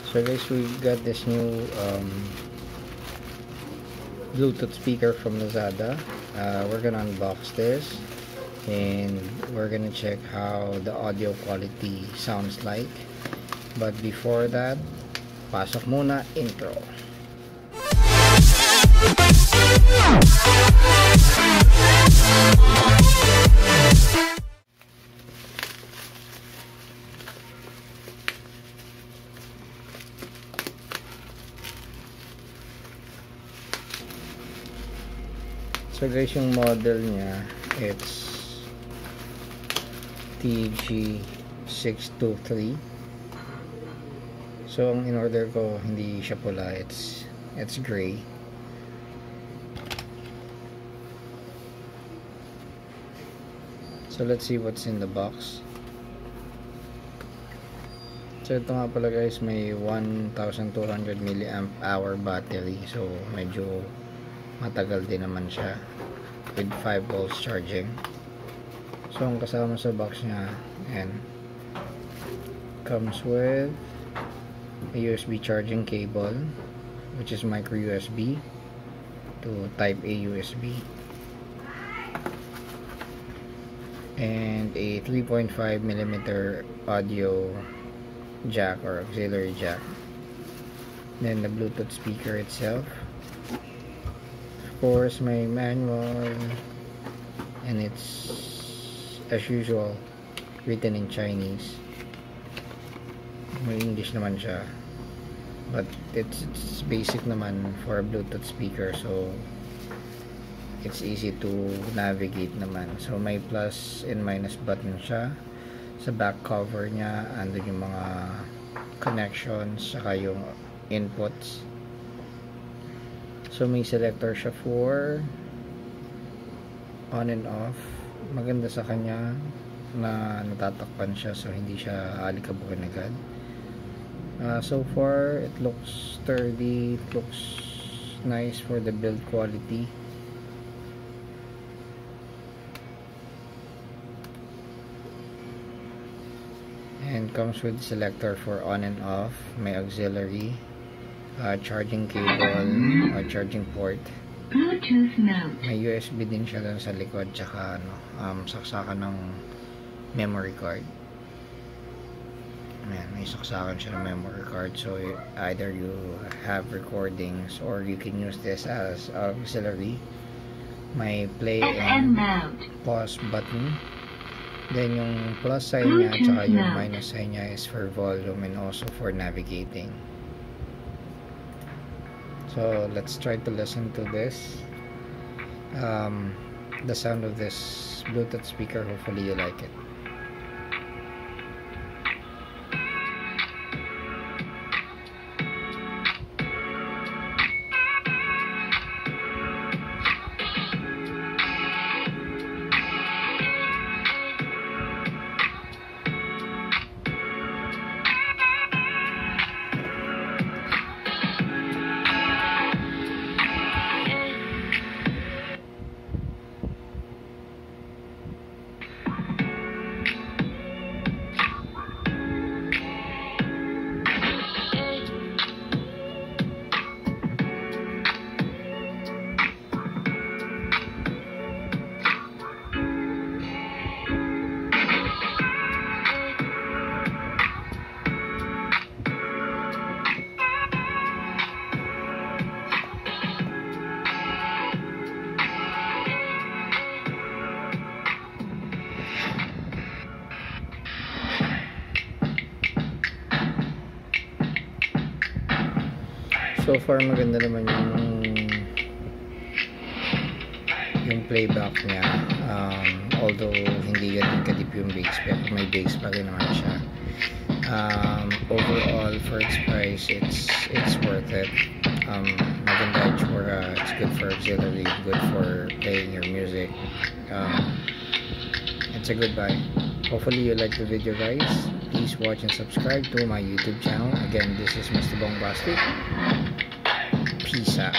So guys, we got this new Bluetooth speaker from Lazada. We're gonna unbox this and we're gonna check how the audio quality sounds like. But before that, pasok muna intro. So guys, yung model niya, it's TG623. So ang in-order ko, hindi siya pula, it's gray. So let's see what's in the box. So ito nga pala guys, may 1200 mAh battery. So medyo matagal din naman siya with 5 volts charging. So ang kasama sa box niya, and comes with a USB charging cable, which is micro USB to type A USB, and a 3.5mm audio jack or auxiliary jack. Then the Bluetooth speaker itself. Of course, may manual, and it's as usual written in Chinese. May English naman siya, but it's basic naman for a Bluetooth speaker, so it's easy to navigate naman. So may plus and minus button siya. Sa back cover niya, andun yung mga connections saka yung inputs. So may selector siya for on and off. Maganda sa kanya na natatakpan siya, so hindi siya alikabukan agad. So far it looks sturdy, it looks nice for the build quality. And comes with selector for on and off. May auxiliary, charging cable, charging port, Bluetooth mode. may USB din siya dun sa likod, tsaka saksakan ng memory card. Ayan, may saksakan siya ng memory card, so either you have recordings or you can use this as auxiliary. May play and pause button. Then yung plus sign niya tsaka yung minus sign niya is for volume and also for navigating. So let's try to listen to this, the sound of this Bluetooth speaker. Hopefully you like it. So far maganda naman yung playback niya, although hindi ganun kadip yung bass, pero may bass pa rin naman siya. Overall, for its price, it's worth it. Maganda itsura, it's good for auxiliary, good for playing your music. It's a good buy. Hopefully you like the video guys. Please watch and subscribe to my YouTube channel. Again, this is Mr. Bombastic. Peace out.